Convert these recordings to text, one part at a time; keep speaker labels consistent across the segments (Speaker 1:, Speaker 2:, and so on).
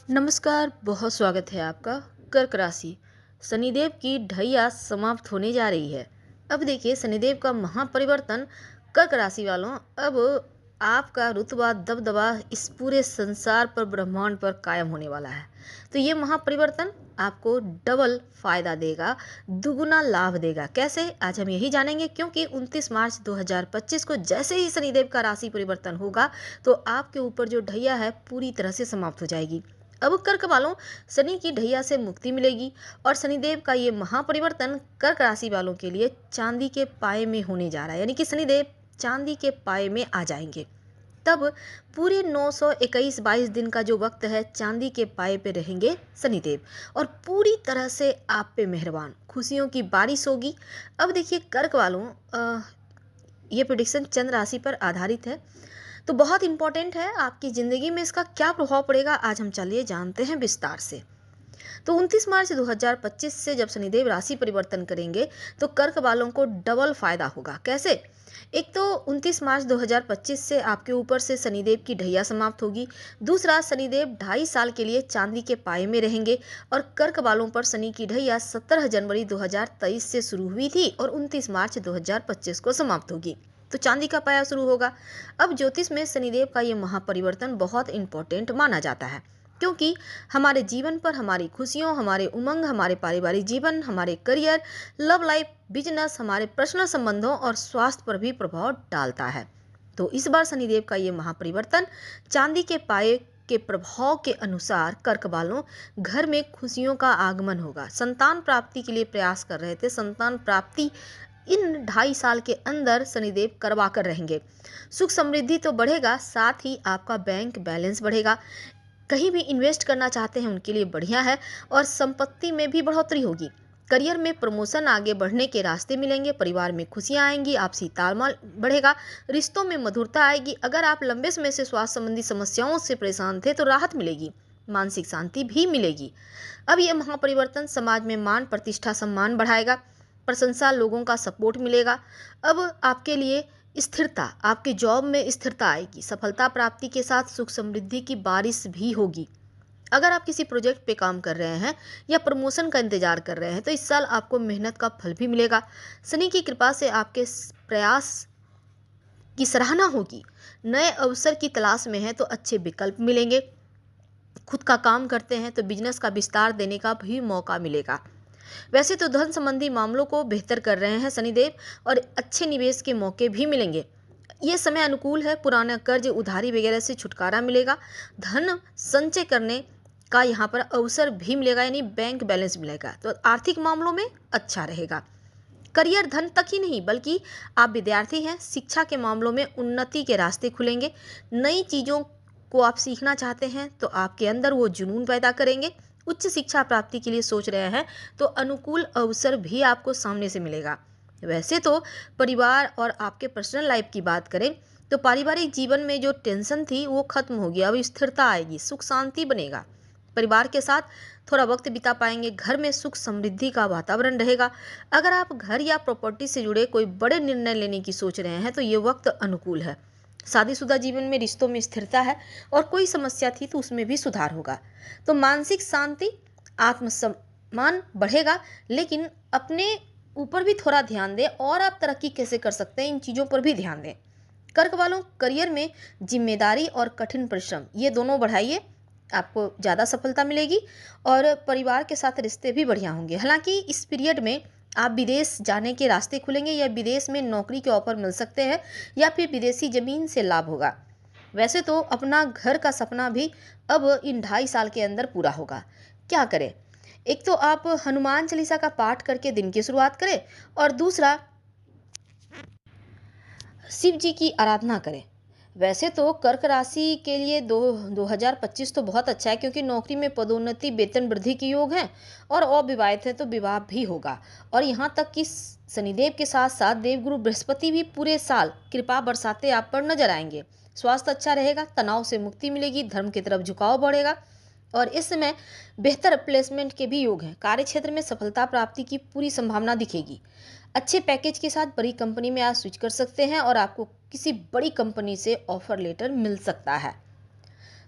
Speaker 1: नमस्कार, बहुत स्वागत है आपका। कर्क राशि, शनिदेव की ढैया समाप्त होने जा रही है। अब देखिए शनिदेव का महापरिवर्तन कर्क राशि वालों, अब आपका रुतबा दबदबा इस पूरे संसार पर ब्रह्मांड पर कायम होने वाला है। तो ये महापरिवर्तन आपको डबल फायदा देगा, दुगुना लाभ देगा। कैसे, आज हम यही जानेंगे, क्योंकि 29 मार्च 2025 को जैसे ही शनिदेव का राशि परिवर्तन होगा तो आपके ऊपर जो ढैया है पूरी तरह से समाप्त हो जाएगी। अब कर्क वालों, शनि की ढैया से मुक्ति मिलेगी और शनिदेव का ये महापरिवर्तन कर्क राशि वालों के लिए चांदी के पाए में होने जा रहा है, यानी कि शनिदेव चांदी के पाए में आ जाएंगे। तब पूरे 921-22 दिन का जो वक्त है, चांदी के पाए पे रहेंगे शनिदेव और पूरी तरह से आप पे मेहरबान, खुशियों की बारिश होगी। अब देखिए कर्क वालों, ये प्रिडिक्शन चंद्र राशि पर आधारित है, तो बहुत इंपॉर्टेंट है। आपकी ज़िंदगी में इसका क्या प्रभाव पड़ेगा, आज हम चलिए जानते हैं विस्तार से। तो 29 मार्च 2025 से जब शनिदेव राशि परिवर्तन करेंगे तो कर्क वालों को डबल फायदा होगा। कैसे? एक तो 29 मार्च 2025 से आपके ऊपर से शनिदेव की ढैया समाप्त होगी। दूसरा, शनिदेव 2.5 साल के लिए चांदी के पाए में रहेंगे और कर्क वालों पर शनि की ढैया 17 जनवरी 2023 से शुरू हुई थी और 29 मार्च 2025 को समाप्त होगी। तो चांदी का पाया शुरू होगा। अब ज्योतिष में शनिदेव का ये महापरिवर्तन बहुत इंपॉर्टेंट माना जाता है, क्योंकि हमारे जीवन पर, हमारी खुशियों, हमारे उमंग, हमारे पारिवारिक जीवन, हमारे करियर, लव लाइफ, बिजनेस, हमारे पर्सनल संबंधों और स्वास्थ्य पर भी प्रभाव डालता है। तो इस बार शनिदेव का ये महापरिवर्तन चांदी के पाए के प्रभाव के अनुसार कर्क वालों, घर में खुशियों का आगमन होगा। संतान प्राप्ति के लिए प्रयास कर रहे थे, संतान प्राप्ति इन 2.5 साल के अंदर शनिदेव करवा कर रहेंगे। सुख समृद्धि तो बढ़ेगा, साथ ही आपका बैंक बैलेंस बढ़ेगा। कहीं भी इन्वेस्ट करना चाहते हैं उनके लिए बढ़िया है और संपत्ति में भी बढ़ोतरी होगी। करियर में प्रमोशन, आगे बढ़ने के रास्ते मिलेंगे। परिवार में खुशियां आएंगी, आपसी तालमेल बढ़ेगा, रिश्तों में मधुरता आएगी। अगर आप लंबे समय से स्वास्थ्य संबंधी समस्याओं से परेशान थे तो राहत मिलेगी, मानसिक शांति भी मिलेगी। अब यह महापरिवर्तन समाज में मान प्रतिष्ठा सम्मान बढ़ाएगा, प्रशंसा, लोगों का सपोर्ट मिलेगा। अब आपके लिए स्थिरता, आपके जॉब में स्थिरता आएगी, सफलता प्राप्ति के साथ सुख समृद्धि की बारिश भी होगी। अगर आप किसी प्रोजेक्ट पे काम कर रहे हैं या प्रमोशन का इंतजार कर रहे हैं तो इस साल आपको मेहनत का फल भी मिलेगा। शनि की कृपा से आपके प्रयास की सराहना होगी। नए अवसर की तलाश में हैं तो अच्छे विकल्प मिलेंगे। खुद का काम करते हैं तो बिजनेस का विस्तार देने का भी मौका मिलेगा। वैसे तो धन संबंधी मामलों को बेहतर कर रहे हैं शनिदेव और अच्छे निवेश के मौके भी मिलेंगे। ये समय अनुकूल है, पुराना कर्ज, उधारी वगैरह से छुटकारा मिलेगा। धन संचय करने का यहाँ पर अवसर भी मिलेगा, यानी बैंक बैलेंस मिलेगा, तो आर्थिक मामलों में अच्छा रहेगा। करियर, धन तक ही नहीं बल्कि आप विद्यार्थी हैं, शिक्षा के मामलों में उन्नति के रास्ते खुलेंगे। नई चीज़ों को आप सीखना चाहते हैं तो आपके अंदर वो जुनून पैदा करेंगे। उच्च शिक्षा प्राप्ति के लिए सोच रहे हैं तो अनुकूल अवसर भी आपको सामने से मिलेगा। वैसे तो परिवार और आपके पर्सनल लाइफ की बात करें तो पारिवारिक जीवन में जो टेंशन थी वो खत्म होगी, अब स्थिरता आएगी, सुख शांति बनेगा। परिवार के साथ थोड़ा वक्त बिता पाएंगे, घर में सुख समृद्धि का वातावरण रहेगा। अगर आप घर या प्रॉपर्टी से जुड़े कोई बड़े निर्णय लेने की सोच रहे हैं तो ये वक्त अनुकूल है। शादीशुदा जीवन में रिश्तों में स्थिरता है और कोई समस्या थी तो उसमें भी सुधार होगा। तो मानसिक शांति, आत्मसम्मान बढ़ेगा, लेकिन अपने ऊपर भी थोड़ा ध्यान दें और आप तरक्की कैसे कर सकते हैं इन चीज़ों पर भी ध्यान दें। कर्क वालों, करियर में जिम्मेदारी और कठिन परिश्रम ये दोनों बढ़ाइए, आपको ज़्यादा सफलता मिलेगी और परिवार के साथ रिश्ते भी बढ़िया होंगे। हालांकि इस पीरियड में आप विदेश जाने के रास्ते खुलेंगे या विदेश में नौकरी के ऑफर मिल सकते हैं या फिर विदेशी ज़मीन से लाभ होगा। वैसे तो अपना घर का सपना भी अब इन 2.5 साल के अंदर पूरा होगा। क्या करें? एक तो आप हनुमान चालीसा का पाठ करके दिन की शुरुआत करें और दूसरा शिव जी की आराधना करें। वैसे तो कर्क राशि के लिए 2025 तो बहुत अच्छा है, क्योंकि नौकरी में पदोन्नति, वेतन वृद्धि के योग हैं और अविवाहित है तो विवाह भी होगा। और यहाँ तक कि शनिदेव के साथ साथ देवगुरु बृहस्पति भी पूरे साल कृपा बरसाते आप पर नजर आएंगे। स्वास्थ्य अच्छा रहेगा, तनाव से मुक्ति मिलेगी, धर्म की तरफ झुकाव बढ़ेगा और इस समय बेहतर प्लेसमेंट के भी योग हैं। कार्य क्षेत्र में सफलता प्राप्ति की पूरी संभावना दिखेगी। अच्छे पैकेज के साथ बड़ी कंपनी में आप स्विच कर सकते हैं और आपको किसी बड़ी कंपनी से ऑफर लेटर मिल सकता है।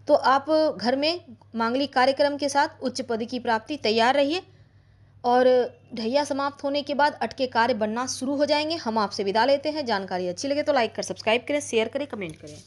Speaker 1: तो आप घर में मांगलिक कार्यक्रम के साथ उच्च पद की प्राप्ति तैयार रहिए। और ढैया समाप्त होने के बाद अटके कार्य बनना शुरू हो जाएंगे। हम आपसे विदा लेते हैं। जानकारी अच्छी लगे तो लाइक कर सब्सक्राइब करें, शेयर करें, कमेंट करें।